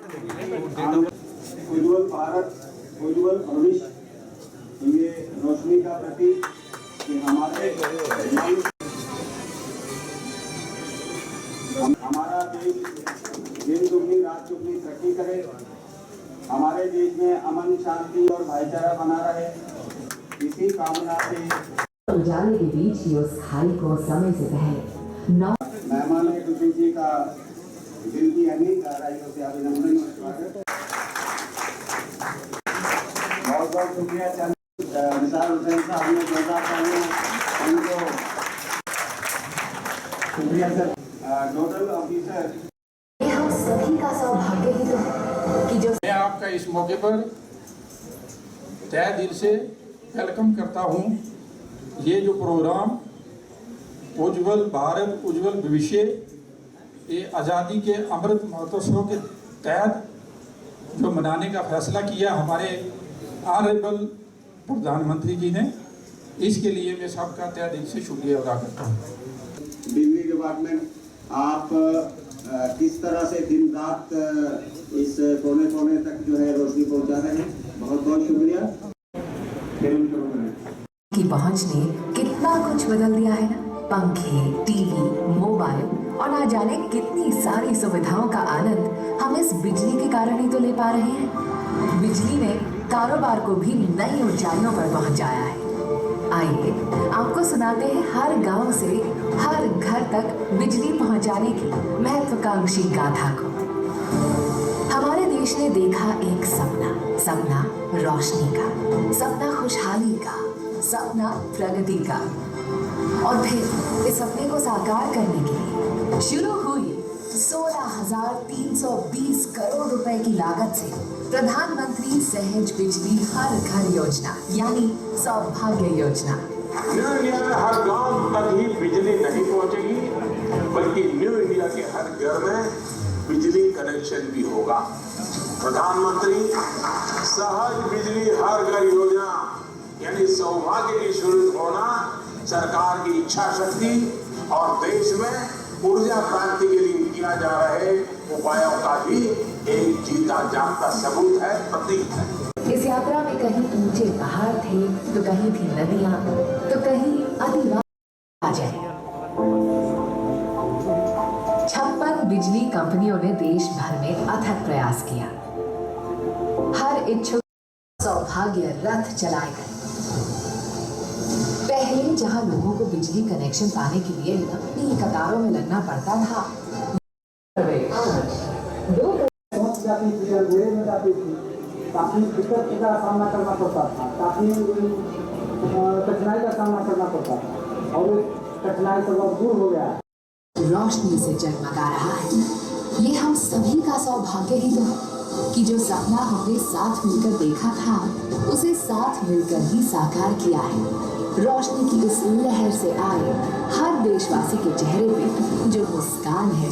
उज्ज्वल भारत, उज्ज्वल भविष्य, ये रोशनी का प्रतीक कि हमारा देश दिन दुगनी रात दुगनी तरक्की करे, हमारे देश में अमन शांति और भाईचारा बना रहे, इसी कामना से उजाले के बीच ही उस खाई को समय से पहले मेहमान जी का दिल की अनेक गहराइयों से अभिनंदन और स्वागत। बहुत बहुत शुक्रिया निसार हुसैन साहब ने जोरदार तालियां उनको शुक्रिया सर। नोडल ऑफिसर हम सभी का सौभाग्य ही तो कि जो मैं आपका इस मौके पर तहे दिल से वेलकम करता हूं। ये जो प्रोग्राम उज्ज्वल भारत उज्ज्वल भविष्य, ये आज़ादी के अमृत महोत्सव के तहत जो मनाने का फैसला किया हमारे ऑनरेबल प्रधानमंत्री जी ने, इसके लिए मैं सबका तहे दिल से शुक्रिया अदा करता हूँ। बिजली डिपार्टमेंट, आप किस तरह से दिन रात इस कोने कोने तक जो है रोशनी पहुंचा रहे हैं, बहुत बहुत शुक्रिया। की पहुंच ने कितना कुछ बदल दिया है ना। पंखे, टीवी, मोबाइल और ना जाने कितनी सारी सुविधाओं का आनंद हम इस बिजली के कारण ही तो ले पा रहे हैं। बिजली ने कारोबार को भी नई ऊंचाइयों पर पहुंचाया है। आइए आपको सुनाते हैं हर गांव से हर घर तक बिजली पहुंचाने की महत्वाकांक्षी गाथा को। हमारे देश ने देखा एक सपना, सपना रोशनी का, सपना खुशहाली का, सपना प्रगति का। और फिर इस सपने को साकार करने के लिए शुरू हुई 16,320 करोड़ रुपए की लागत से प्रधानमंत्री सहज बिजली हर घर योजना, यानी सौभाग्य योजना। न्यू इंडिया में हर गांव तक ही बिजली नहीं पहुंचेगी, बल्कि न्यू इंडिया के हर घर में बिजली कनेक्शन भी होगा। प्रधानमंत्री सहज बिजली हर घर योजना यानी सौभाग्य की शुरू होना सरकार की इच्छा शक्ति और देश में ऊर्जा क्रांति के लिए किया जा रहे उपायों का भी एक जीता जागता सबूत है, प्रतीक है। इस यात्रा में कहीं ऊंचे पहाड़ थे, तो कहीं थी नदियां, तो कहीं आदिवासी। 56 बिजली कंपनियों ने देश भर में अथक प्रयास किया। हर इच्छुक सौभाग्य रथ चलाए गए। पहले जहां लोगों को बिजली कनेक्शन पाने के लिए लंबी कतारों में लगना पड़ता था, काफी दिक्कत का सामना करना पड़ता था, काफी कठिनाई का सामना करना पड़ता था, और कठिनाई सब अब दूर हो गया है। रोशनी से जगमगा रहा है। ये हम सभी का सौभाग्य ही तो कि जो सपना हमने साथ मिलकर देखा था, उसे साथ मिलकर ही साकार किया है। रोशनी की इस लहर से आए हर देशवासी के चेहरे पे जो मुस्कान है,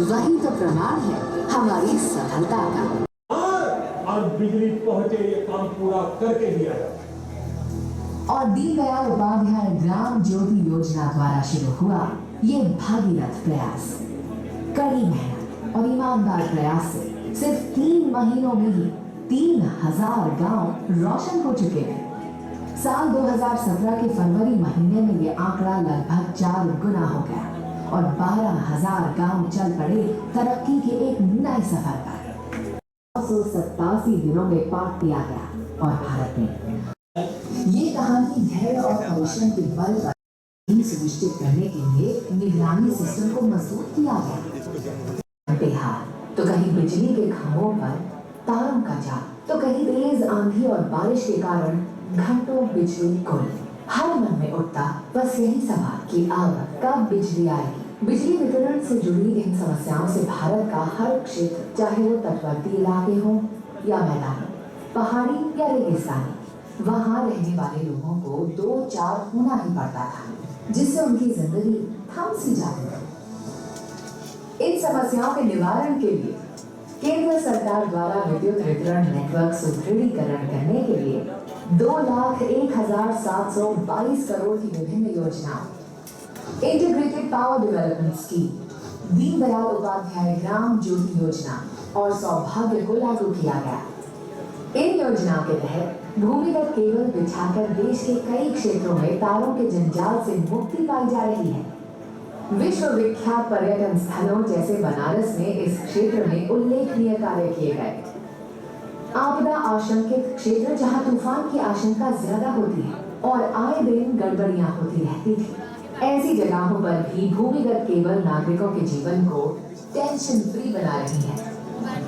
वही तो प्रमाण है हमारी सफलता का। और बिजली पहुंचे ये काम पूरा करके ही आया। और दीनदयाल उपाध्याय ग्राम ज्योति योजना द्वारा शुरू हुआ ये भागीरथ प्रयास। कड़ी मेहनत और ईमानदार प्रयास से सिर्फ 3 महीनों में ही 3,000 गांव रोशन हो चुके हैं। साल 2017 के फरवरी महीने में ये आंकड़ा लगभग 4 गुना हो गया और 12,000 गांव चल पड़े तरक्की के एक नए सफर पर। 987 दिनों में पार किया गया और भारत में ये कहानी धैर्य और परिश्रम के बल पर सुनिश्चित करने के लिए निगरानी सिस्टम को मजबूत किया गया। बिहार तो कहीं बिजली के खंभों पर तारों का जाल, तो कहीं तेज आंधी और बारिश के कारण घंटों बिजली गुल। हर मन में उठता बस यही सवाल कि अब कब बिजली आएगी। बिजली वितरण से जुड़ी इन समस्याओं से भारत का हर क्षेत्र, चाहे वो तटवर्ती इलाके हो या मैदानी, पहाड़ी या रेगिस्तानी, वहाँ रहने वाले लोगों को 2-4 होना ही पड़ता था, जिससे उनकी जिंदगी थम सी जाती थी। इन समस्याओं के निवारण के लिए केंद्र सरकार द्वारा विद्युत वितरण नेटवर्क सुदृढ़ीकरण करने के लिए 2,01,722 करोड़ की विभिन्न योजनाओं, integrated power development scheme, Deendayal Upadhyay Gram Jyoti Yojana, और सौभाग्य को लागू किया गया। इन योजनाओं के तहत भूमिगत केबल बिछाकर देश के कई क्षेत्रों में तारों के जंजाल से मुक्ति पाई जा रही है। विश्व विख्यात पर्यटन स्थलों जैसे बनारस में इस क्षेत्र में उल्लेखनीय कार्य किए गए। आपदा आशंकित क्षेत्र जहां तूफान की आशंका ज्यादा होती है और आए दिन गड़बड़ियां होती रहती थी, ऐसी जगहों पर भी भूमिगत केबल नागरिकों के जीवन को टेंशन फ्री बना रही है।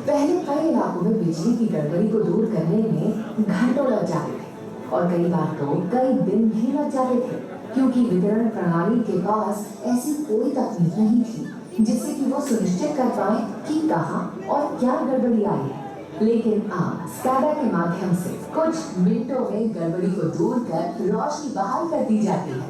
पहले कई इलाकों में बिजली की गड़बड़ी को दूर करने में घंटों लग जाते थे और कई बार तो कई दिन भी लग जाते थे, क्योंकि वितरण प्रणाली के पास ऐसी कोई तकनीक नहीं थी जिससे कि वो सुनिश्चित कर पाए कि कहां और क्या गड़बड़ी आई है। लेकिन अब स्काडा के माध्यम से कुछ मिनटों में गड़बड़ी को दूर कर रोशनी बहाल कर दी जाती है।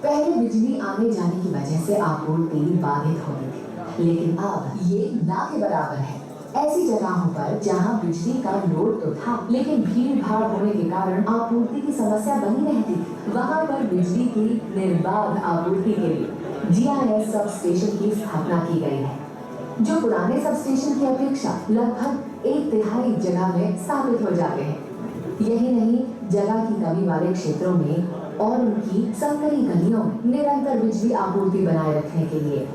पहले बिजली आने जाने की वजह से आपूर्ति बाधित होती थी, लेकिन अब ये ना के बराबर है। ऐसी जगहों पर जहां बिजली का लोड तो था, लेकिन भीड़ भाड़ होने के कारण आपूर्ति की समस्या बनी रहती थी, वहां पर बिजली की निर्बाध आपूर्ति के लिए GIS सब स्टेशन की स्थापना की गई है, जो पुराने सब स्टेशन की अपेक्षा लगभग 1/3 जगह में स्थापित हो जाते हैं। यही नहीं, जगह की कमी वाले क्षेत्रों में और उनकी संकरी गलियों में निरंतर बिजली आपूर्ति बनाए रखने के लिए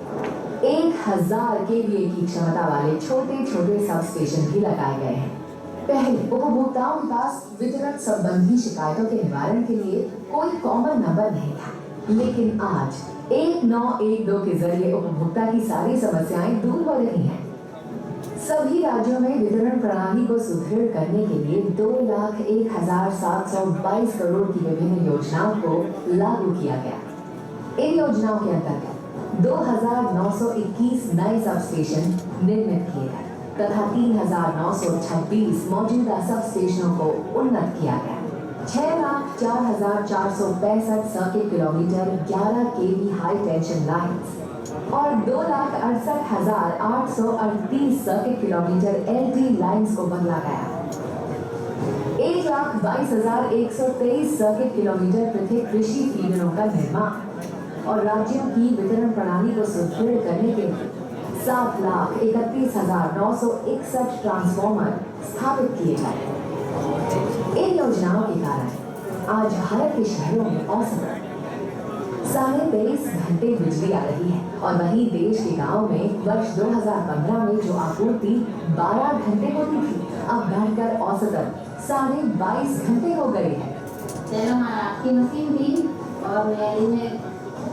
1000 kVA की क्षमता वाले छोटे छोटे सब स्टेशन भी लगाए गए हैं। पहले उपभोक्ताओं के पास वितरण संबंधी शिकायतों के निवारण के लिए कोई कॉमन नंबर नहीं था, लेकिन आज 1912 के जरिए उपभोक्ता की सारी समस्याएं दूर हो रही हैं। सभी राज्यों में वितरण प्रणाली को सुदृढ़ करने के लिए 2,01,722 करोड़ की विभिन्न योजनाओं को लागू किया गया। इन योजनाओं के अंतर्गत 2,921 नए सब स्टेशन निर्मित किए गए तथा 3,926 मौजूदा सब स्टेशनों को उन्नत किया गया। 6,04,465 circuit kilometre 11 kV high tension lines और 2,68,838 सर्किट किलोमीटर LT लाइन्स को बदला गया। 1,22,123 सर्किट किलोमीटर पृथक कृषि फीडरों का निर्माण और राज्यों की वितरण प्रणाली को सुदृढ़ करने के लिए 7,31,961 ट्रांसफार्मर स्थापित किए गए। इन योजनाओं के कारण आज भारत के शहरों में औसतन 23.5 घंटे बिजली आ रही है और वहीं देश के गांव में वर्ष 2015 में जो आपूर्ति 12 घंटे होती थी, अब बढ़कर औसतन 22.5 घंटे हो गई है। आपकी मशीन भी और मेरी में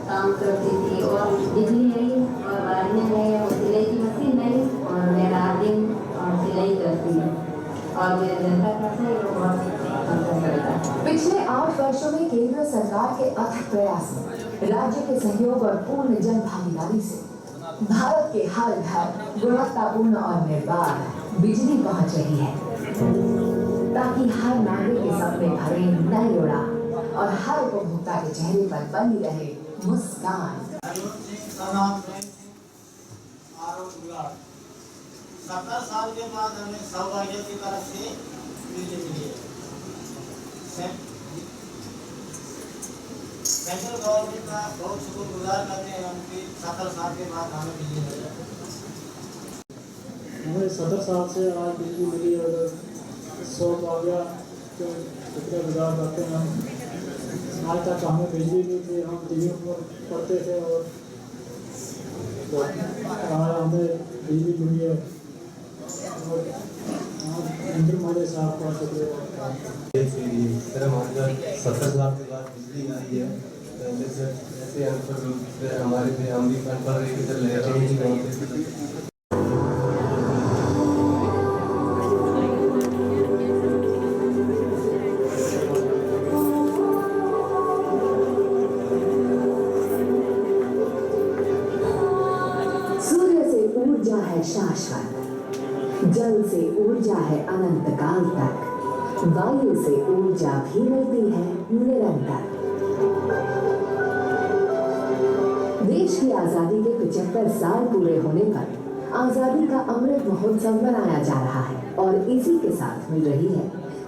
काम करती थी और बिजली नहीं और बारियाँ नहीं और सिलाई की मशीन नहीं और मैं रात दिन और सिलाई करती हूँ और मेरे घर का खर्चा ही बहुत खर्चा करता है। पिछले 8 वर्षों में केंद्र सरकार के अथक प्रयास में राज्य के सहयोग और पूर्ण जन भागीदारी से भारत के हर घर गुणवत्तापूर्ण और निर्बाध बिजली पहुंच रही है, ताकि हर नागरिक के सपने भरे नई उड़ान और हर उपभोक्ता के चेहरे पर बनी रहे मुस्कान। 70 साल के बाद हमें सौभाग्य की तरफ से बिजली मिली है। सेंट्रल गवर्नमेंट का बहुत शुक्रगुजार करते हैं उनकी 70 साल के बाद हमें बिजली मिली। हमें 70 साल से आज बिजली मिली और सौभाग्य के शुक्रगुजार करते हैं हम। आज तक हमें बिजली नहीं थी, हम टीवियों पर पढ़ते थे और आज हमें बिजली मिली है और इंद्र मोदी साहब का शुक्रिया। हमारे 70 साल के बाद बिजली आई है, पहले से ऐसे हमारे पे हम भी पढ़ रहे थे शाश्वत, जल से ऊर्जा है अनंत काल तक, वायु से ऊर्जा भी मिलती है निरंतर। देश की आजादी के 75 साल पूरे होने पर आजादी का अमृत महोत्सव मनाया जा रहा है और इसी के साथ मिल रही है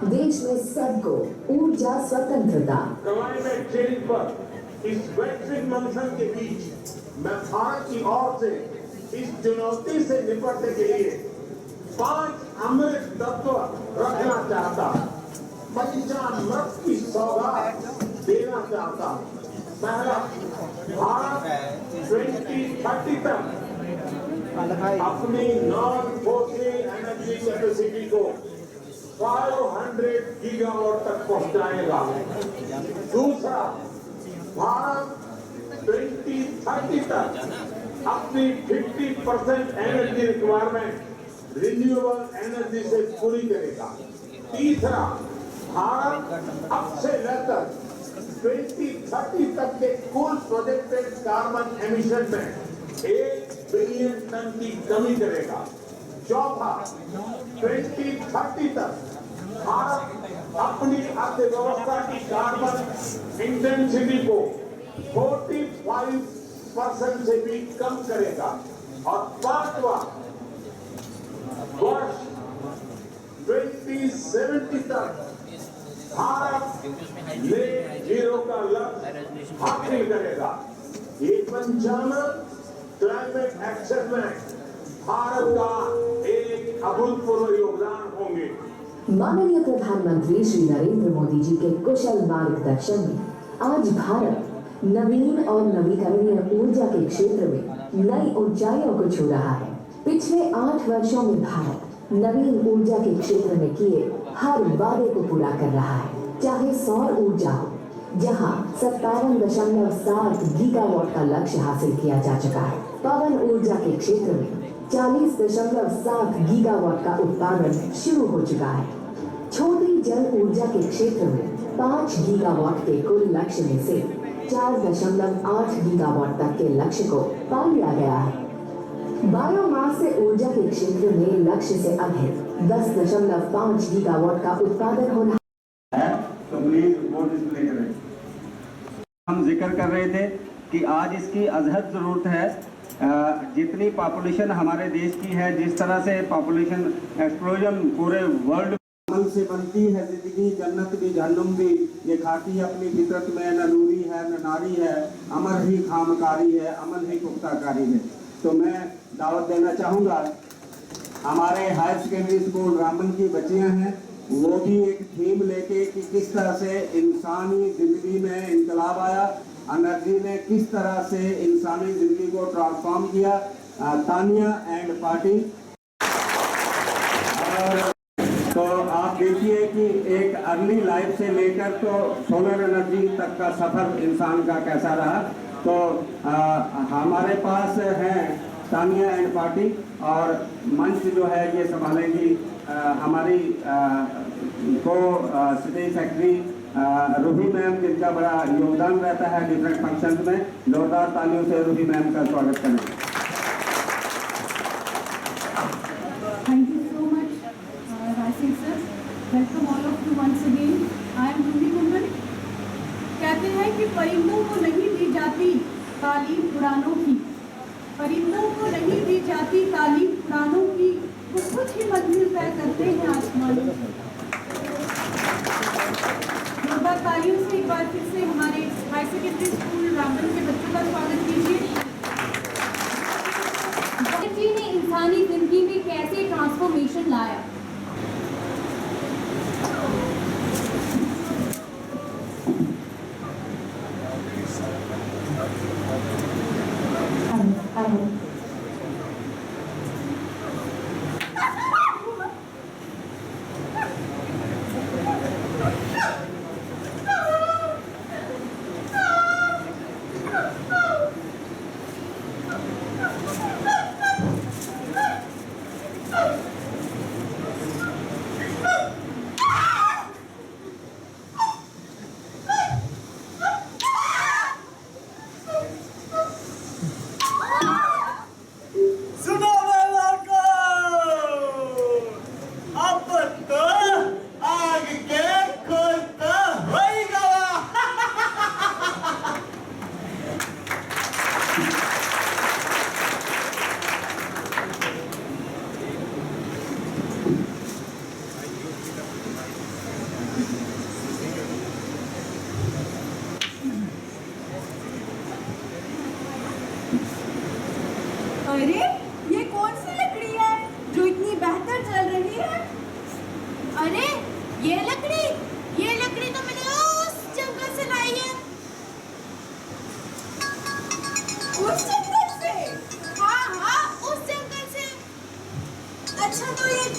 देश में सबको ऊर्जा स्वतंत्रता। क्लाइमेट चेंज पर इस वैश्विक मंथन के बीच मैं भारत की ओर से इस चुनौती से निपटने के लिए 5 अमृत तत्व रखना चाहता, पंचामृत की सौगात देना चाहता। पहला, भारत 2030 तक अपनी नॉन फोसिल एनर्जी कैपेसिटी को 500 गीगावाट तक पहुंचाएगा। दूसरा, भारत 2030 तक अपनी 50% एनर्जी रिक्वायरमेंट रिन्यूएबल एनर्जी से पूरी करेगा। तीसरा, भारत अब से लेकर 2030 तक के कुल प्रोजेक्टेड कार्बन एमिशन में 1 बिलियन टन की कमी करेगा। चौथा, 2030 तक भारत अपनी अर्थव्यवस्था की कार्बन इंटेंसिटी को 45% से भी कम करेगा। और पांचवा, वर्ष 2070 तक भारत नेट जीरो का लक्ष्य हासिल करेगा। ये 55 क्लाइमेट एक्शन में भारत का एक अभूतपूर्व योगदान होंगे। माननीय प्रधानमंत्री श्री नरेंद्र मोदी जी के कुशल मार्गदर्शन में आज भारत नवीन और नवीकरणीय ऊर्जा के क्षेत्र में नई ऊंचाइयों को छू रहा है। पिछले 8 वर्षों में भारत नवीन ऊर्जा के क्षेत्र में किए हर वादे को पूरा कर रहा है। चाहे सौर ऊर्जा हो, जहां 57.7 गीगावाट का लक्ष्य हासिल किया जा चुका है। पवन ऊर्जा के क्षेत्र में 40.7 गीगावाट का उत्पादन शुरू हो चुका है। छोटी जल ऊर्जा के क्षेत्र में 5 गीगावाट के कुल लक्ष्य में से 4.8 गीगावाट तक के लक्ष्य को पा लिया गया है। बायोमास से ऊर्जा के क्षेत्र में लक्ष्य से अधिक 10.5 गीगावाट का उत्पादन होना है। तो प्लीज वोट डिस्प्ले करें। हम जिक्र कर रहे थे कि आज इसकी अजहद जरूरत है। जितनी पॉपुलेशन हमारे देश की है, जिस तरह से पॉपुलेशन एक्सप्लोजन पूरे वर्ल्ड अमल से बनती है जिंदगी, जन्नत भी जहन्नुम भी, ये खाकी अपनी फितरत में न नूरी है न नारी है, अमर ही खामकारी है, अमन ही पुख्ताकारी है। तो मैं दावत देना चाहूँगा, हमारे हायर सेकेंडरी स्कूल रामबन की बच्चियाँ हैं, वो भी एक थीम लेके कि किस तरह से इंसानी जिंदगी में इनकलाब आया, एनर्जी ने किस तरह से इंसानी जिंदगी को ट्रांसफॉर्म किया। Tania and party. और तो आप देखिए कि एक अर्ली लाइफ से लेकर तो सोलर एनर्जी तक का सफर इंसान का कैसा रहा। तो हमारे पास है तानिया एंड पार्टी, और मंच जो है ये संभालेंगी हमारी को स्टेट सेक्रेटरी रूही मैम, जिनका बड़ा योगदान रहता है डिफरेंट फंक्शंस में। जोरदार तालियों से रूही मैम का स्वागत करें। Thank you so much, Rasim sir. Welcome all of you once again. I am Ruhi Kundan. कहते हैं कि परिंदों को नहीं दी जाती तालीम उड़ानों की, परिंदों को नहीं दी जाती तालीम उड़ानों की, वो कुछ ही मंजिल तय करते हैं आसमानों की। जोरदार तालियों से एक बार फिर से हमारे हायर सेकेंडरी स्कूल रामबन के बच्चों का स्वागत कीजिए। जी ने इंसानी जिंदगी में कैसे ट्रांसफॉर्मेशन लाया।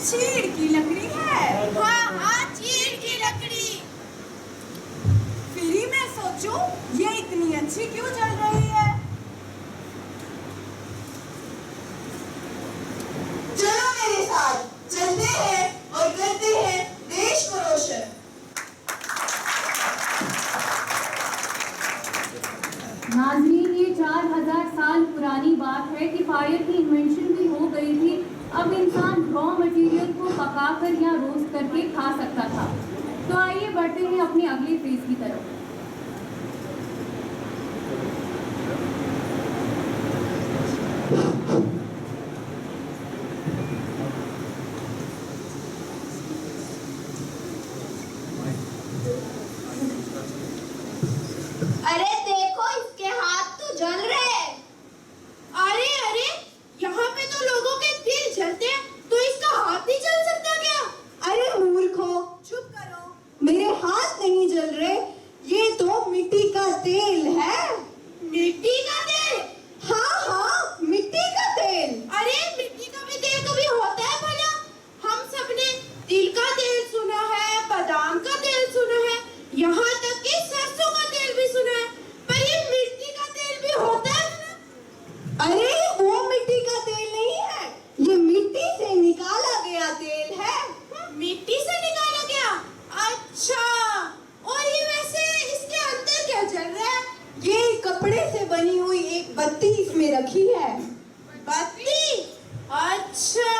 चीड़ की लकड़ी है। हाँ हाँ, चीड़ की लकड़ी। फिर ही मैं सोचूं ये इतनी अच्छी क्यों जल रही है। चलो मेरे साथ चलते हैं और करते हैं देश को रोशन। नाज़रीन, ये 4000 साल पुरानी बात है कि फायर की इन्वेंशन भी हो गई थी। अब इंसान रॉ मटेरियल को पकाकर या रोस्ट करके खा सकता था। तो आइए बढ़ते हैं अपने अगले फेज की तरफ। अरे देखो, इसके हाथ तो जल रहे हैं। अरे अरे, यहाँ पे तो लोगों के दिल जलते हैं, तो इसका हाथ नहीं जल सकता क्या? अरे मूर्खो, चुप करो। मेरे हाथ नहीं जल रहे, ये तो मिट्टी का तेल है। मिट्टी का तेल? हाँ हाँ, मिट्टी का तेल। अरे मिट्टी का भी तेल कभी होता है भला? हम सबने तिल का तेल सुना है, बादाम का तेल सुना है, यहाँ तक कि सरसों का तेल भी सुना है, पर ये मिट्टी का तेल भी होता है ना? अरे वो मिट्टी का तेल नहीं है, ये मिट्टी से निकाला गया तेल है। मिट्टी से निकाला गया? अच्छा, और ये वैसे इसके अंदर क्या जल रहा है? ये कपड़े से बनी हुई एक बत्ती इसमें रखी है। बत्ती? अच्छा।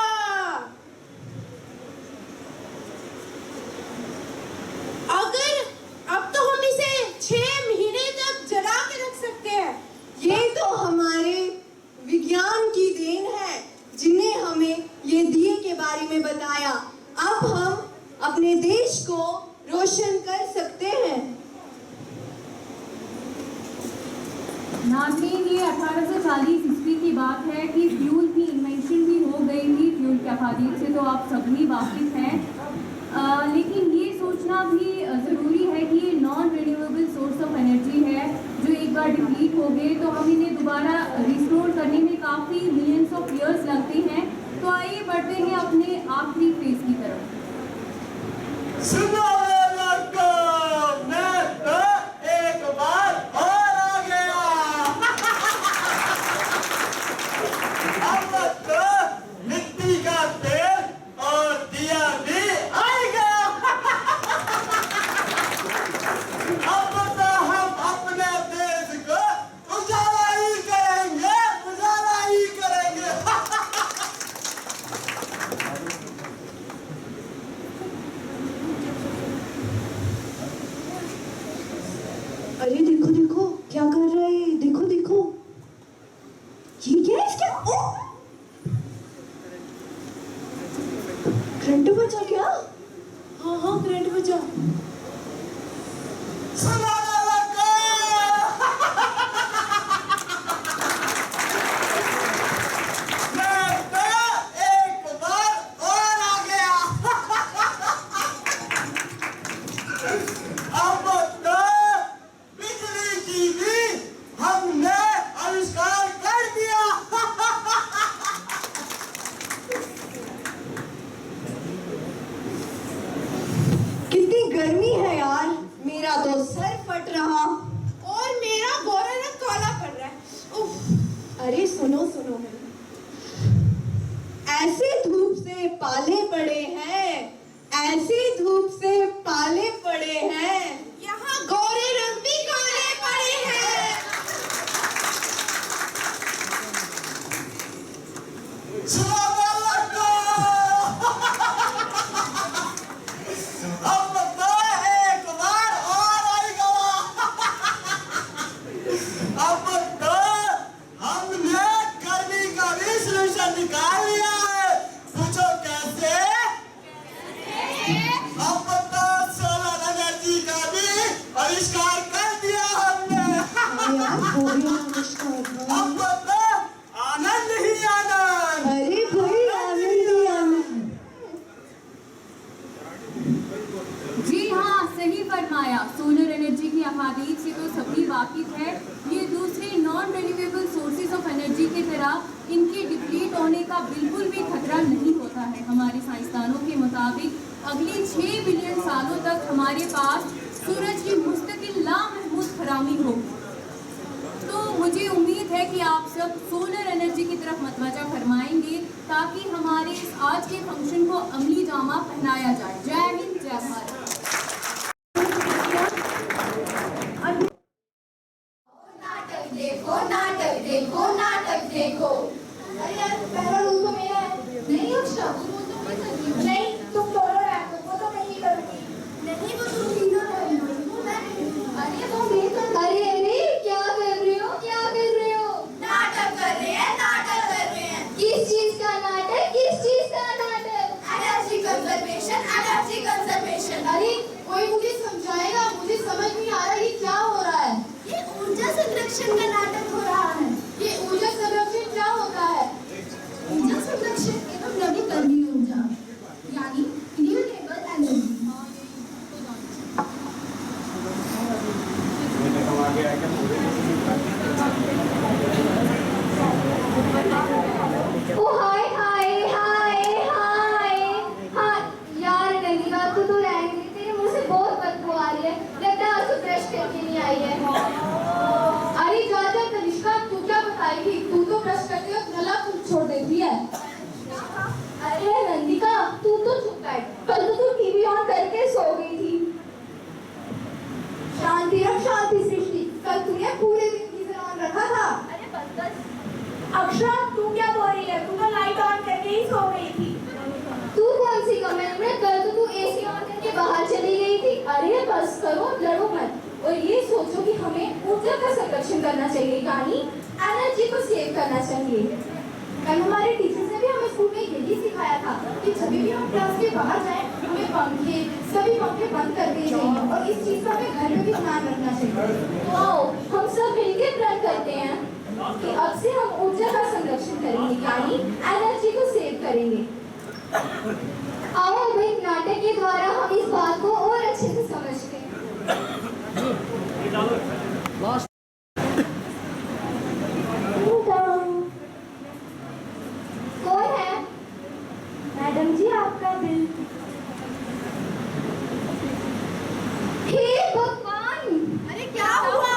अगर अब तो हम इसे 6 महीने तक जला के रख सकते हैं। ये तो हमारे विज्ञान की देन है, जिन्हें हमें ये दिए के बारे में बताया। अब हम अपने देश को रोशन कर सकते हैं। नाज़रीन, ये 1840 ईस्वी की बात है कि फ्यूल की इन्वेंशन भी हो गई थी। फ्यूल के अफादीत से तो आप सभी वाकिफ हैं, लेकिन ये सोचना भी ज़रूरी है कि ये non renewable source of energy है, जो एक बार डिप्लीट हो गए तो हम इन्हें दोबारा रिस्टोर करने में काफ़ी मिलियंस ऑफ ईयर्स लगते हैं। तो आइए बढ़ते हैं अपने आखिरी फेज की तरफ। मैं तो एक बार और आ गया। अब तो मिट्टी का तेल और दिया भी आएगा। अब तो हम अपने देश को उजाला ही करेंगे, उजाला ही करेंगे। अरे देखो देखो, क्या कर रहा है? देखो देखो, ये क्या है इसके? ओ, करंट बचा क्या? हाँ हाँ, करंट बचा। कितनी गर्मी है यार, मेरा तो सर फट रहा। और मेरा गोरा रंग काला पड़ रहा है। उफ। अरे सुनो सुनो, ऐसे धूप से पाले पड़े हैं, ऐसे धूप से पाले पड़े हैं, यहाँ गोरे रंग भी काले पड़े हैं। अब तो एक बार और आएगा। अब तो हमने गर्मी का भी सलूशन निकाल लिया है। पूछो कैसे? अब तो सोलर एनर्जी का भी आविष्कार कर दिया हमने। अब तो आनंद ही आनंद। अरे भाई, आनंद ही आनंद। जी हाँ, सही फरमाया। सोलर एनर्जी की अहादीत से तो सभी वाकिफ है। ये दूसरे non renewable sources of energy की तरह इनके डिप्लीट होने होने का बिल्कुल भी खतरा नहीं होता है। हमारे साइंसदानों के मुताबिक अगले 6 बिलियन सालों तक हमारे पास सूरज की मुस्तकिल लामहदूद फराहमी होगी। तो मुझे उम्मीद है कि आप सब सोलर एनर्जी की तरफ मतवजा फरमाएंगे ताकि हमारे इस आज के फंक्शन को अमली जामा पहनाया जाए। जय हिंद, जय भारत। नाटक देखो, नाटक देखो, नाटक देखो। अरे यार, पहला रूल तो मेरा है। नहीं अच्छा, रूल तो मैं कर रही हूँ। नहीं, तुम दोनों रैप वो तो मैं ही करूँगी। नहीं, वो तुम तीनों कर रही हो। अरे वो मैं कर। अरे अरे, क्या कर रहे हो? क्या कर रहे हो? नाटक कर रहे हैं, नाटक कर रहे हैं। किस चीज का नाटक? किस चीज का नाटक? Energy conservation, energy conservation. अरे कोई मुझे समझाएगा? मुझे समझ नहीं आ रहा ये क्या हो रहा है। ये ऊर्जा संरक्षण का नाटक हो रहा है। ये ऊर्जा संरक्षण क्या होता है? ऊर्जा संरक्षण एवं नवीकरणीय ऊर्जा यानी रिन्यूएबल एनर्जी। ओ हाय हाय हाय हाय हाय यार नंदिका, तू रहने दे, तेरे मुंह से बहुत बदबू आ रही है। लगता है आज तू ब्रश करके नहीं आई है। अरे जा जा तनिष्का, तू क्या बताएगी? तू तो ब्रश करते हो गला छोड़ देती है। अरे नंदिका, तू तो चुप बैठ। कल तो तू टीवी ऑन करके सो गई थी। शांति रख, शांति सृष्टि। कल तूने पूरे दिन गीजर ऑन रखा था। अरे बस बस। अक्षरा, तू क्या बोल रही है? तू तो लाइट ऑन करके ही सो गई थी। तू कौन सी कमेंट में? कल तो तू एसी ऑन करके बाहर चली गई थी। अरे बस करो, लड़ो मत और ये सोचो कि हमें ऊर्जा का संरक्षण करना चाहिए, यानी एनर्जी को सेव करना चाहिए। कल हमारे टीचर्स ने भी हमें स्कूल में यही सिखाया था कि जब भी हम क्लास के बाहर जाएं, हमें सभी पंखे बंद कर दिए चाहिए और इस चीज का हमें घर में भी ध्यान रखना चाहिए। तो आओ हम सब मिलकर प्रण करते हैं कि अब से हम ऊर्जा का संरक्षण करेंगे, यानी एनर्जी को सेव करेंगे। आओ अब एक नाटक के द्वारा हम इस बात को और अच्छे से समझते हैं। कौन है? मैडम जी, आपका बिल। हे भगवान, अरे क्या हुआ?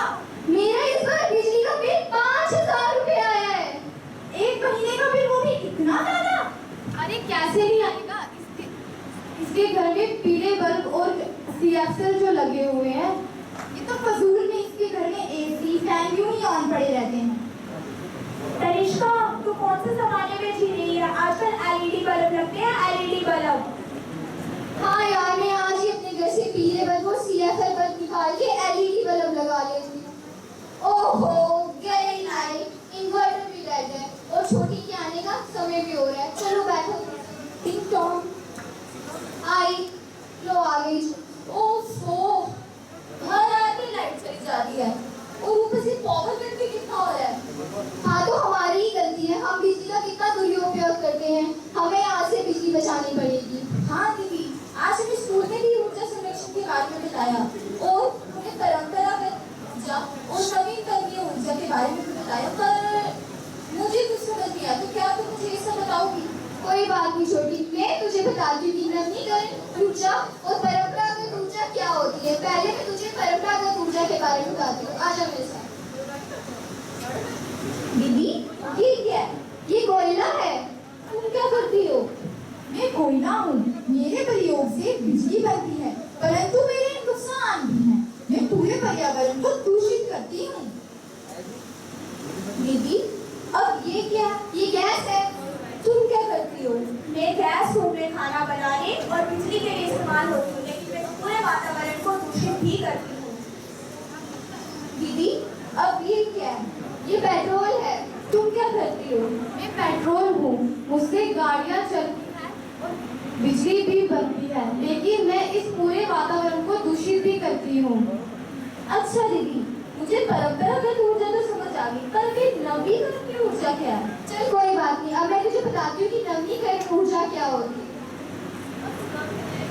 मेरा इस बार बिजली का बिल 5000 रुपए आया है। एक महीने का बिल, वो भी इतना ज्यादा? अरे कैसे नहीं आएगा? इसके घर में पीले बल्ब और सीएफएल जो लगे हुए हैं, ये तो फजूल में इसके घर में एसी फैन यूं ही ऑन पड़े रहते हैं। तनिष्का, तू कौन से जमाने में जी रही है? आजकल एलईडी बल्ब लगते हैं, एलईडी बल्ब। हाँ यार, मैं आज ही अपने घर से पीले बल्ब और सीएफएल बल्ब निकाल के एलईडी बल्ब लगा लेती हूँ। ओहो, गई लाइट, इन्वर्टर भी डेड है और छोटी के आने का समय भी हो रहा है। चलो बैठो। टिंग टॉन्ग आई, लो आ गई। ओफो, घर आके लाइट चली जाती है और ऊपर से पावर बिल भी कितना हो रहा है। हाँ तो हमारी ही गलती है, हम बिजली का कितना दुरुपयोग करते हैं। हमें आज से बिजली बचानी पड़ेगी। हाँ दीदी, आज हमें स्कूल में भी ऊर्जा संरक्षण के बारे में बताया और हमें परंपरागत ऊर्जा और नवीकरणीय ऊर्जा के बारे में भी बताया, पर मुझे कुछ समझ नहीं आया। तो क्या तुम मुझे ये सब बताओगी? कोई बात नहीं छोटी, मैं तुझे बताती हूँ कि नवीकरण ऊर्जा और परंपरागत ऊर्जा क्या होती है। पहले मैं तुझे परंपरागत ऊर्जा के बारे में बताती हूँ। आजा मेरे साथ। दीदी, ये क्या है? ये कोयला है। तुम क्या करती हो? मैं कोयला हूँ। मेरे प्रयोग से बिजली बनती है, परंतु मेरे नुकसान भी हैं। मैं पूरे पर्यावरण को दूषित करती हूँ। दीदी, अब ये क्या? ये गैस है। तुम क्या करती हो? मैं गैस स्टोव में खाना बनाने और बिजली के लिए इस्तेमाल होती हूँ, लेकिन मैं पूरे वातावरण को दूषित भी करती हूँ। दीदी, अब ये क्या है? ये पेट्रोल है। तुम क्या करती हो? मैं पेट्रोल हूँ, मुझसे गाड़ियाँ चलती हैं और बिजली भी बनती है, लेकिन मैं इस पूरे वातावरण को दूषित भी करती हूँ। अच्छा दीदी, मुझे परंपरागत ऊर्जा तो समझ आ गई, पर फिर नवीकरणीय ऊर्जा क्या है? चल कोई बात नहीं, अब मैं तुझे बताती हूँ कि नवीकरण ऊर्जा क्या होती है।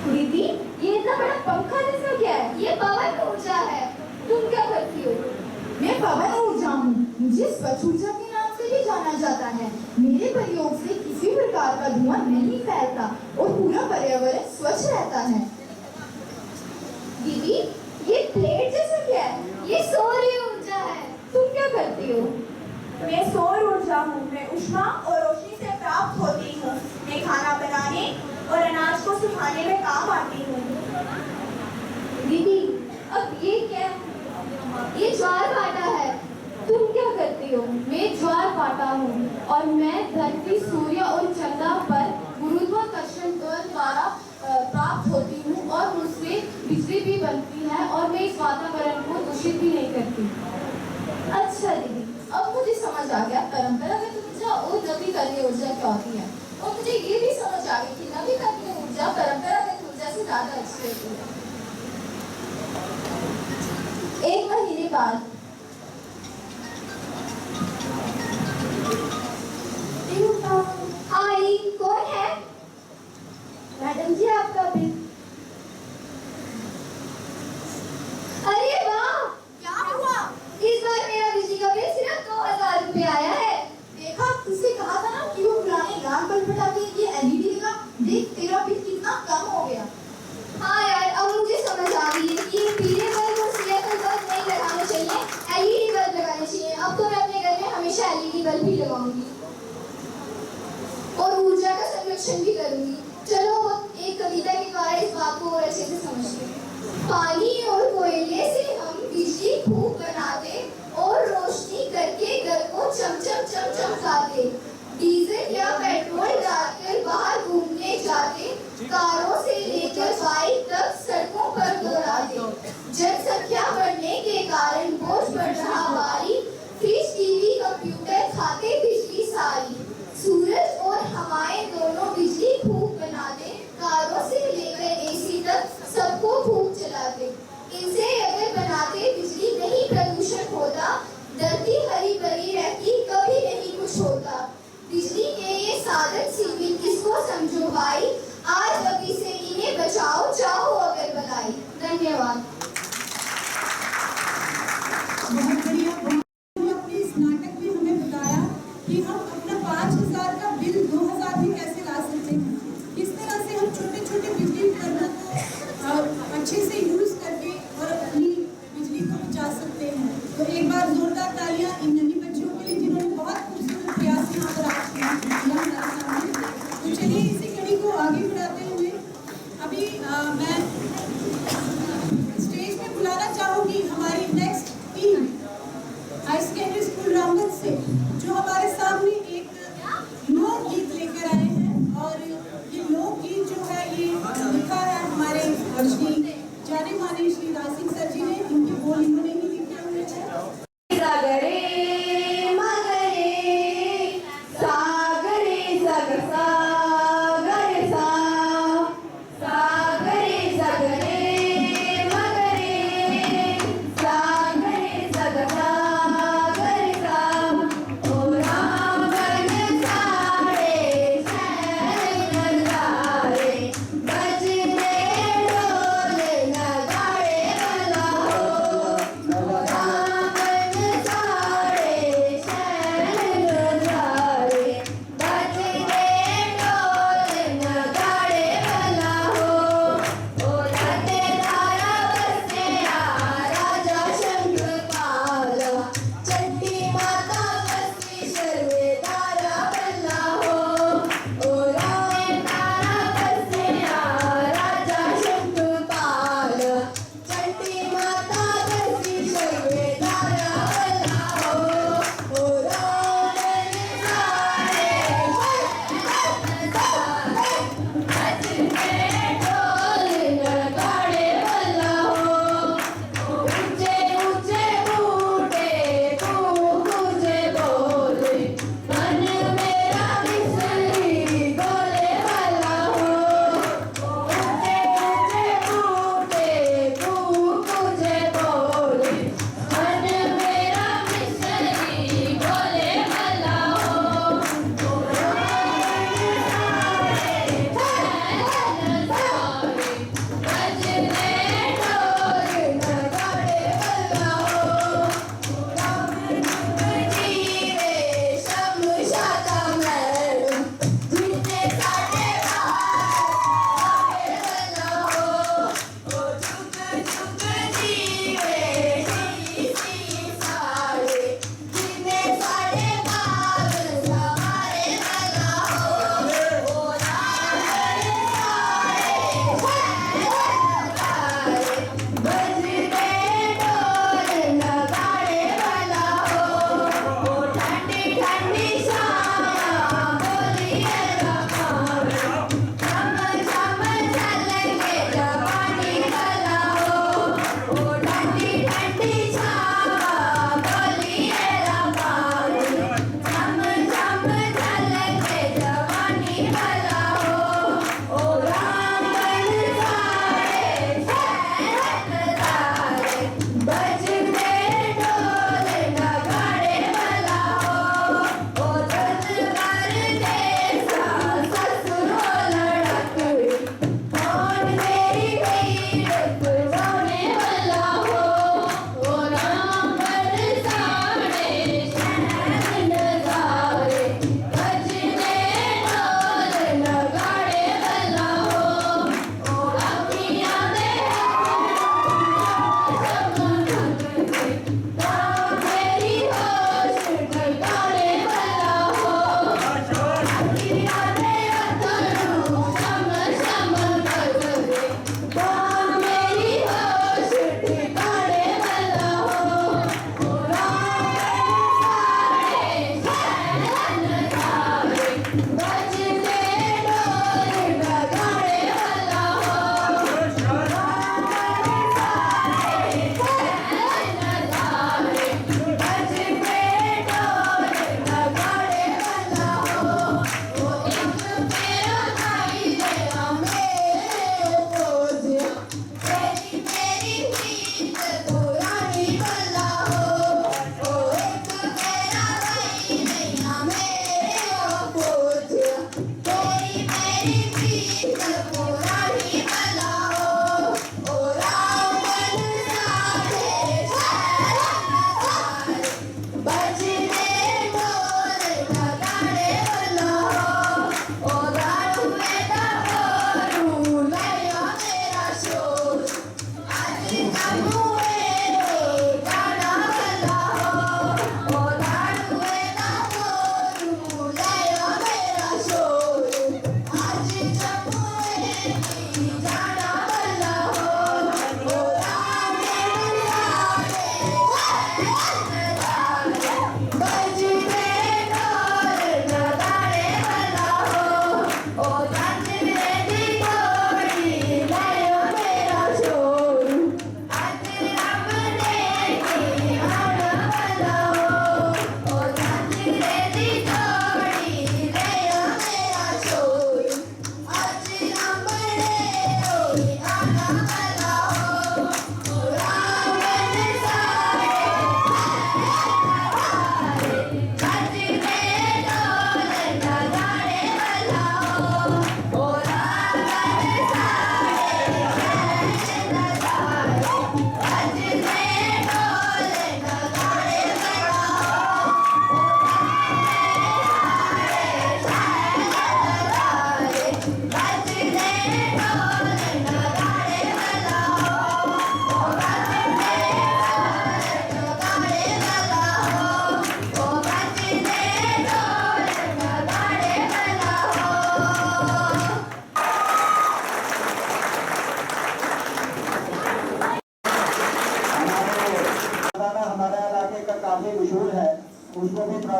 दीदी, ये इतना बड़ा पंखा जैसा क्या है? ये पवन ऊर्जा है। तुम क्या करती हो? मैं पवन ऊर्जा हूँ। मुझे स्वच्छ ऊर्जा के नाम से भी जाना जाता है। मेरे प्रयोग से धुआं नहीं फैलता और पूरा पर्यावरण स्वच्छ रहता है। दीदी, ये प्लेट जैसा क्या है? ये सौर ऊर्जा है। तुम क्या करती हो? मैं सौर ऊर्जा हूँ। मैं ऊष्मा और रोशनी से प्राप्त होती हूँ। मैं खाना बनाने और अनाज को सुखाने में काम आती हूँ। दीदी, अब ये क्या? ये ज्वार भाटा है। तुम क्या करती हो? मैं ज्वार भाटा हूँ और मैं धरती, सूर्य और चंद्रमा पर गुरुत्वाकर्षण द्वारा प्राप्त होती हूँ और उससे बिजली भी बनती है और मैं इस वातावरण को दूषित भी नहीं करती। अच्छा दीदी, अब मुझे समझ आ गया परंपरागत ऊर्जा और नवीकरणीय ऊर्जा क्या होती है, और मुझे ये भी समझ आ गई कि नवीकरणीय ऊर्जा परंपरागत ऊर्जा से ज्यादा अच्छी होती है। 1 महीने बाद आई, कौन है? मैडम जी, आपका बिल। अरे वाह, क्या हुआ? इस बार मेरा बिजली का बिल सिर्फ 2000 रुपये आया है। देखा, तुझसे कहा था ना कि वो पुराने लाल बल्ब हटा के ये एलईडी लगा। देख, तेरा बिल कितना कम हो गया। हाँ यार, अब मुझे समझ आ गई है कि पीले बल्ब और सियाह बल्ब नहीं लगाने चाहिए, एलईडी बल्ब लगाने चाहिए। अब तो मैं अपने घर में हमेशा एलईडी बल्ब ही लगाऊंगी और ऊर्जा का संरक्षण भी करूंगी। चलो एक कविता के द्वारा इस बात को और अच्छे से समझते हैं। पानी और कोयले से हम बिजली खूब बनाते और रोशनी करके घर को चमचम चमचमाते। डीजल या पेट्रोल डालकर बाहर घूमने जाते, कारों से लेकर बाइक तक सड़कों पर दौड़ाते। जनसंख्या बढ़ने के कारण बोझ बढ़ रहा भारी, फ्रिज, टीवी, कंप्यूटर खाते बिजली सारी। सूरज और हवाएं दोनों बिजली खूब बनाते, कारों से लेकर एसी तक सबको खूब चलाते। इनसे अगर बनाते बिजली नहीं प्रदूषण होता, धरती हरी भरी रहती, कभी नहीं कुछ होता। बिजली के ये साधन सीमित, इसको समझो भाई, आज अभी से इन्हें बचाओ, चाहो अगर भलाई। धन्यवाद। बहुत बढ़िया। अपने इस नाटक में हमें बताया कि हम अपना 5000 का बिल 2000 भी कैसे ला सकते हैं। किस तरह से हम छोटे छोटे बिजली उपकरणों को अच्छे से यूज करके और अपनी बिजली को बचा सकते हैं। तो एक बार जोरदार तालियां इन नन्ही बच्चियों के लिए जिन्होंने बहुत खूबसूरत प्रयास यहाँ पर आज किया हमारे सामने। तो चलिए इसी कड़ी को आगे बढ़ाते हुए अभी मैं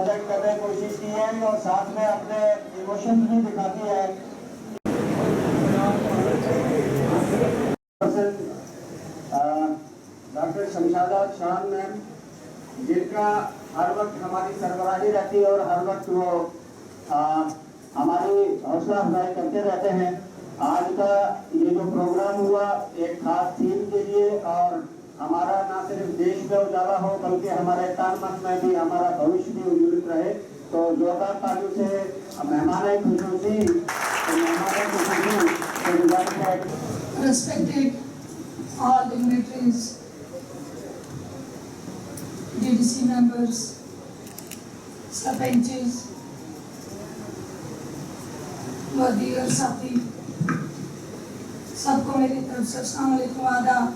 प्रोजेक्ट करने की कोशिश की है और साथ में अपने इमोशन भी दिखाती है। डॉक्टर शमशादा शान मैम, जिनका हर वक्त हमारी सरबराही रहती है और हर वक्त वो हमारी हौसला अफजाई करते रहते हैं। आज का ये जो प्रोग्राम हुआ एक खास थीम के लिए, और हमारा ना सिर्फ देश में उजाला हो बल्कि हमारे तन मन में भी हमारा भविष्य भी उज्ज्वलित रहे। तो जोरदार तालियों से मेहमान खुशूसी Respected all dignitaries, DDC members, sarpanches, वदीर साथी, सबको मेरी तरफ से अस्सलाम वालेकुम आदाब।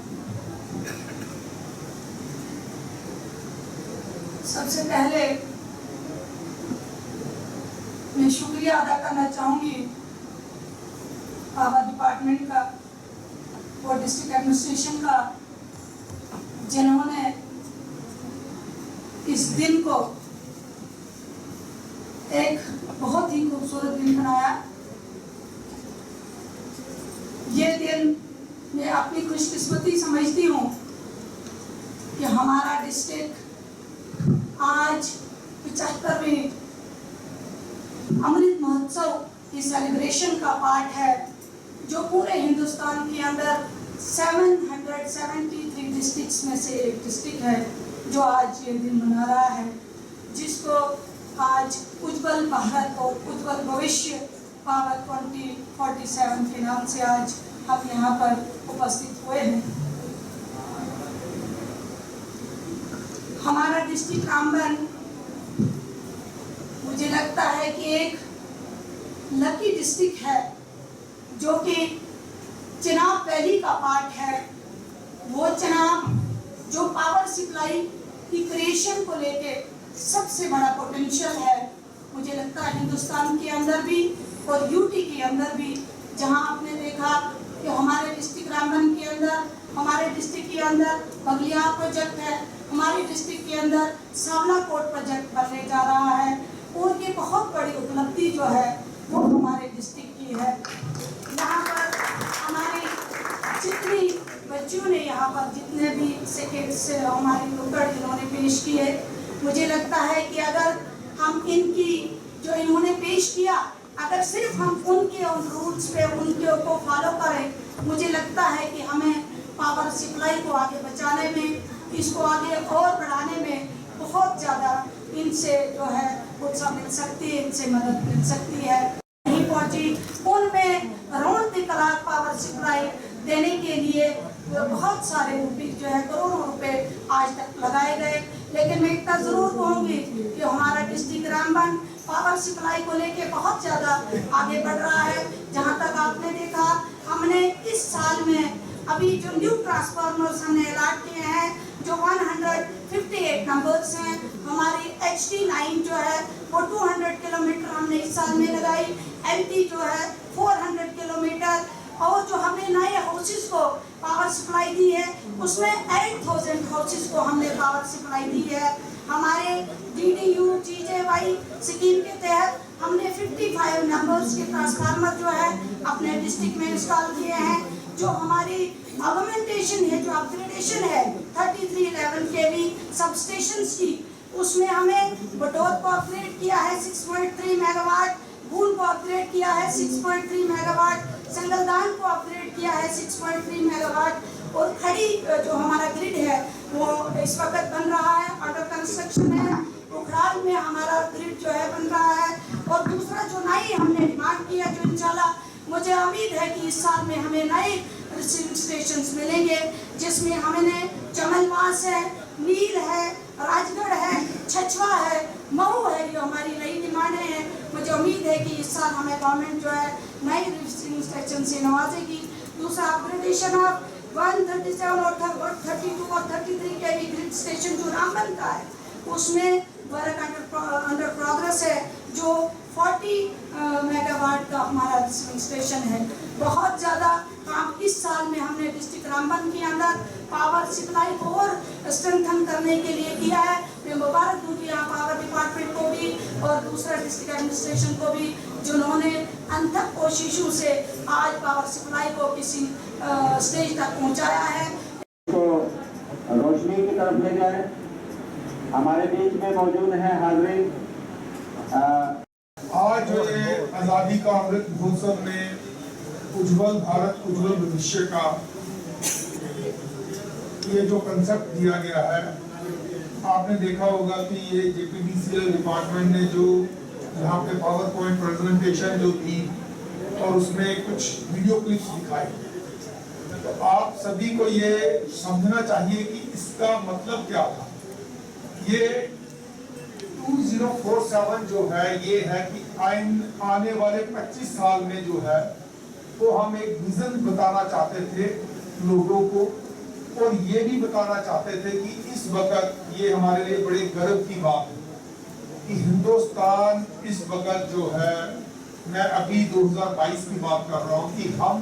सबसे पहले मैं शुक्रिया अदा करना चाहूँगी पावर डिपार्टमेंट का और डिस्ट्रिक्ट एडमिनिस्ट्रेशन का, जिन्होंने इस दिन को एक बहुत ही खूबसूरत दिन बनाया। ये दिन मैं अपनी खुशकिस्मती समझती हूँ कि हमारा डिस्ट्रिक्ट आज 75वें अमृत महोत्सव की सेलिब्रेशन का पार्ट है, जो पूरे हिंदुस्तान के अंदर 773 डिस्ट्रिक्ट्स में से एक डिस्ट्रिक्ट है जो आज ये दिन मना रहा है, जिसको आज उज्जवल भारत और उज्जवल भविष्य पावर 2047 के नाम से आज हम यहाँ पर उपस्थित हुए हैं। हमारा डिस्ट्रिक्ट रामबन मुझे लगता है कि एक लकी डिस्ट्रिक्ट है, जो कि चिनाब वैली का पार्ट है। वो चिनाब जो पावर सप्लाई की क्रिएशन को लेके सबसे बड़ा पोटेंशियल है, मुझे लगता है हिंदुस्तान के अंदर भी और यूटी के अंदर भी। जहां आपने देखा कि हमारे डिस्ट्रिक्ट रामबन के अंदर, हमारे डिस्ट्रिक्ट के अंदर बगलियार प्रोजेक्ट है, हमारे डिस्ट्रिक्ट के अंदर सावला कोट प्रोजेक्ट बनने जा रहा है, और ये बहुत बड़ी उपलब्धि जो है वो हमारे डिस्ट्रिक्ट की है। यहाँ पर हमारे जितनी बच्चों ने यहाँ पर जितने भी सेकेंड्स हमारे नुक्कड़ इन्होंने पेश किए, मुझे लगता है कि अगर हम इनकी जो इन्होंने पेश किया, अगर सिर्फ हम उनके उन रूट्स पे उनके को फॉलो करें, मुझे लगता है कि हमें पावर सप्लाई को आगे बचाने में, इसको आगे और बढ़ाने में बहुत ज़्यादा इनसे जो है उत्साह मिल सकती है, इनसे मदद मिल सकती है। नहीं पहुँची उनमें round the clock power supply देने के लिए बहुत सारे रुपये जो है करोड़ों रुपए आज तक लगाए गए, लेकिन मैं इतना ज़रूर कहूँगी कि हमारा डिस्ट्रिक्ट रामबन पावर सप्लाई को लेके बहुत ज़्यादा आगे बढ़ रहा है। जहाँ तक आपने देखा, हमने इस साल में अभी जो न्यू ट्रांसफार्मर्स हमने अलॉट किए हैं, जो 158 नंबर्स हैं। हमारी HD लाइन जो है वो 200 किलोमीटर हमने इस साल में लगाई, LT जो है 400 किलोमीटर, और जो हमने नए हाउसेस को पावर सप्लाई दी है उसमें 8000 हाउसेस को हमने पावर सप्लाई दी है। हमारे DDU GJY स्कीम के तहत हमने 55 नंबर्स के ट्रांसफार्मर जो है अपने डिस्ट्रिक्ट में इंस्टॉल किए हैं। जो हमारी ऑगमेंटेशन है, जो अपग्रेडेशन है 3311 kV सब स्टेशंस की, उसमें हमें बटौत को अपग्रेड किया है 6.3 मेगावाट, भूल को अपग्रेड किया है 6.3 मेगावाट, संगलदान को अपग्रेड किया है 6.3 मेगावाट, और खड़ी जो हमारा ग्रिड है वो इस वक्त बन रहा है, अंडर कंस्ट्रक्शन है। उखराल में हमारा ग्रिड जो है बन रहा है। और दूसरा जो नई हमने डिमांड किया, जो इंशाल्लाह मुझे उम्मीद है कि इस साल में हमें नए रिसीविंग स्टेशंस मिलेंगे, जिसमें हमने चमलवास है, नील है, राजगढ़ है, छछवा है, महू है, जो हमारी नई डिमांडें हैं। मुझे उम्मीद है कि इस साल हमें गवर्नमेंट जो है नए रिसीविंग स्टेशन से नवाजेगी। दूसरा अपग्रेडेशन ऑफ 137 और 32 और 33 kV ग्रिड स्टेशन जो रामबन का है, उसमें वर्क अंडर प्रोग्रेस है, जो 40 मेगावाट का हमारा रिसीविंग स्टेशन है। बहुत ज़्यादा काम इस साल में हमने डिस्ट्रिक्ट रामबन के अंदर पावर सप्लाई को और स्ट्रेंथन करने के लिए किया है, मैं मुबारक दूंगी यहाँ पावर डिपार्टमेंट को भी और दूसरा डिस्ट्रिक्ट एडमिनिस्ट्रेशन को भी, जिन्होंने अनथक कोशिशों से आज पावर सप्लाई को किसी स्टेज तक पहुँचाया है। तो रोशनी की तरफ ले जाए। हमारे बीच में मौजूद है हाज़रीन। आज आज़ादी का अमृत महोत्सव में उज्जवल भारत उज्जवल भविष्य का ये जो कंसेप्ट दिया गया है, आपने देखा होगा कि ये जेपीडीसीएल डिपार्टमेंट ने जो यहाँ पे पावर पॉइंट प्रेजेंटेशन जो दी और उसमें कुछ वीडियो क्लिप्स दिखाई, तो आप सभी को ये समझना चाहिए कि इसका मतलब क्या था। ये 2047 जो है ये है कि आने वाले 25 साल में जो है वो हम एक विजन बताना चाहते थे लोगों को, और ये भी बताना चाहते थे कि इस वक्त ये हमारे लिए बड़े गर्व की बात है कि हिंदुस्तान इस वक्त जो है, मैं अभी 2022 की बात कर रहा हूँ, कि हम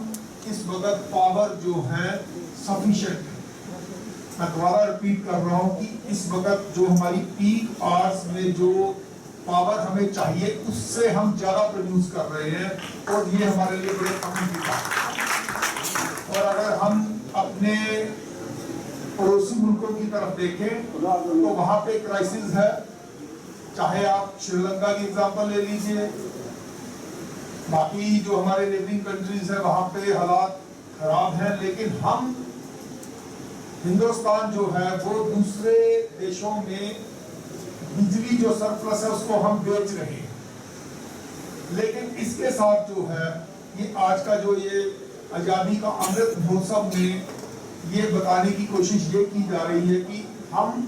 इस वक्त पावर जो है सफिशिएंट है। मैं दोबारा रिपीट कर रहा हूँ कि इस वक्त जो हमारी पीक आवर्स में जो पावर हमें चाहिए उससे हम ज्यादा प्रोड्यूस कर रहे हैं, और ये हमारे लिए बड़े कमी की बात है। और अगर हम अपने पड़ोसी मुल्कों की तरफ देखें तो वहाँ पे क्राइसिस है, चाहे आप श्रीलंका की एग्जांपल ले लीजिए, बाकी जो हमारे नेबरिंग कंट्रीज है वहाँ पे हालात खराब हैं, लेकिन हम हिंदुस्तान जो है वो दूसरे देशों में बिजली जो सरप्लस है उसको हम बेच रहे हैं। लेकिन इसके साथ जो है ये आज का जो ये आज़ादी का अमृत महोत्सव में ये बताने की कोशिश ये की जा रही है कि हम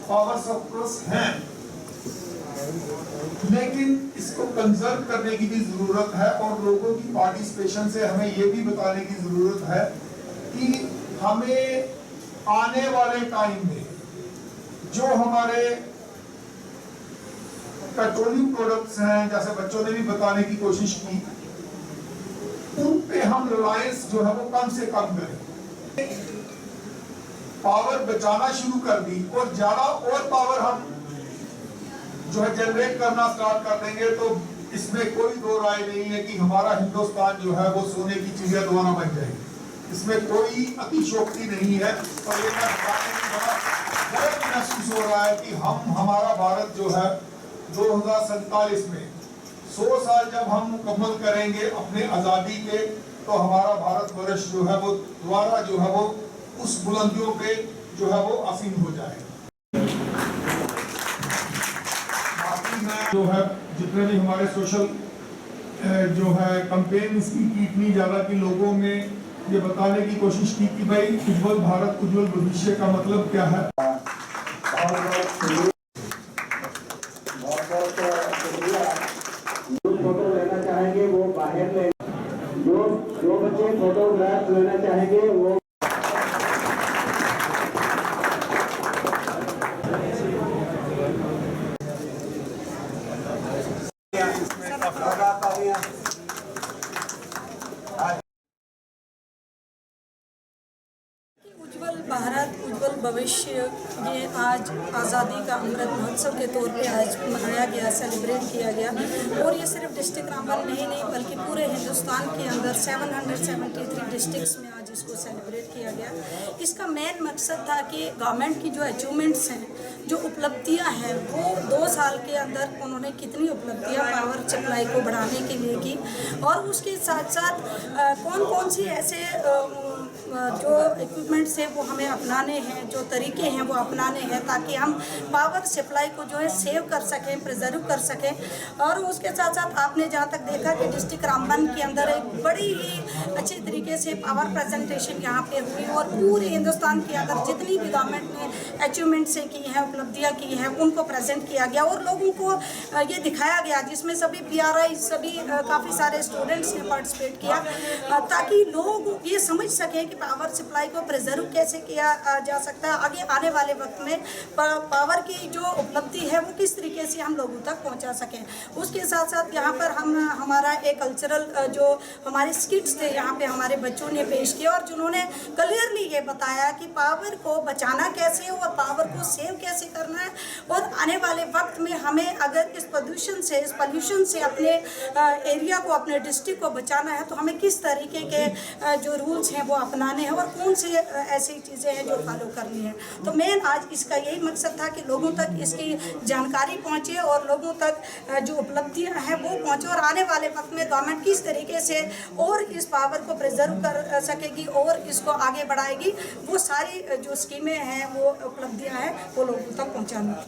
पावर सरप्लस हैं, लेकिन इसको कंजर्व करने की भी जरूरत है, और लोगों की पार्टिसिपेशन से हमें ये भी बताने की जरूरत है कि हमें आने वाले टाइम में जो हमारे पेट्रोलियम प्रोडक्ट्स हैं, जैसे बच्चों ने भी बताने की कोशिश की, उन पे हम रिलायंस जो है वो कम से कम करें। पावर बचाना शुरू कर दी और ज्यादा और पावर हम जो है जनरेट करना स्टार्ट कर देंगे, तो इसमें कोई दो राय नहीं है कि हमारा हिंदुस्तान जो है वो सोने की चिड़िया दोबारा बन जाएगी। इसमें कोई अतिशोक्ति नहीं है, और ये बड़ा गर्व महसूस हो रहा है कि हमारा भारत जो है 2047 में 100 साल जब हम मुकम्मल करेंगे अपने आज़ादी के, तो हमारा भारत वर्ष जो है वो दोबारा जो है वो उस बुलंदियों पे जो है वो आसीन हो जाएगा। बाकी मैं जो है जितने भी हमारे सोशल जो है कैंपेन इसकी की इतनी ज़्यादा कि लोगों में ये बताने की कोशिश की कि भाई उज्जवल भारत उज्जवल भविष्य का मतलब क्या है। फोटो लेना चाहेंगे वो बाहर ले, जो बच्चे फोटोग्राफ लेना चाहेंगे वो उज्जवल भारत उज्जवल भविष्य ये आज आज़ादी का अमृत महोत्सव के तौर पे आज मनाया गया, सेलिब्रेट किया गया, और ये सिर्फ डिस्ट्रिक्ट रामबन में ही नहीं बल्कि पूरे हिंदुस्तान के अंदर 773 डिस्ट्रिक्ट्स में आज इसको सेलिब्रेट किया गया। इसका मेन मकसद था कि गवर्नमेंट की जो अचीवमेंट्स हैं, जो उपलब्धियां हैं, वो 2 साल के अंदर उन्होंने कितनी उपलब्धियां पावर सप्लाई को बढ़ाने के लिए की, और उसके साथ साथ कौन कौन सी ऐसे जो इक्विपमेंट्स है वो हमें अपनाने हैं, जो तरीके हैं वो अपनाने हैं, ताकि हम पावर सप्लाई को जो है सेव कर सकें, प्रिजर्व कर सकें। और उसके साथ साथ आपने जहाँ तक देखा कि डिस्ट्रिक्ट रामबन के अंदर एक बड़ी ही अच्छी तरीके से पावर प्रेजेंटेशन यहाँ पे हुई, और पूरे हिंदुस्तान के अंदर जितनी भी गवर्नमेंट ने अचीवमेंट्स की हैं, उपलब्धियाँ की हैं, उनको प्रेजेंट किया गया और लोगों को ये दिखाया गया, जिसमें सभी PRI सभी काफ़ी सारे स्टूडेंट्स ने पार्टिसिपेट किया, ताकि लोग ये समझ सकें कि पावर सप्लाई को प्रिजर्व कैसे किया जा सकता है, आगे आने वाले वक्त में पावर की जो उपलब्धि है वो किस तरीके से हम लोगों तक पहुंचा सकें। उसके साथ साथ यहाँ पर हम हमारा एक कल्चरल जो हमारे स्किट्स थे यहाँ पे हमारे बच्चों ने पेश किया और जिन्होंने क्लियरली ये बताया कि पावर को बचाना कैसे है और पावर को सेव कैसे करना है, और आने वाले वक्त में हमें अगर इस पोल्यूशन से अपने एरिया को, अपने डिस्ट्रिक्ट को बचाना है तो हमें किस तरीके के जो रूल्स हैं वो अपनाने हैं और कौन से ऐसी चीज़ें हैं जो फॉलो करनी है। तो मेन आज इसका यही मकसद था कि लोगों तक इसकी जानकारी पहुँचे और लोगों तक जो उपलब्धियाँ हैं वो पहुँचे, और आने वाले वक्त में गवर्नमेंट किस तरीके से और इस पावर को प्रिजर्व कर सकेगी और इसको आगे बढ़ाएगी, वो सारी जो स्कीमें हैं वो उपलब्धियाँ हैं वो लोगों तक पहुँचाना।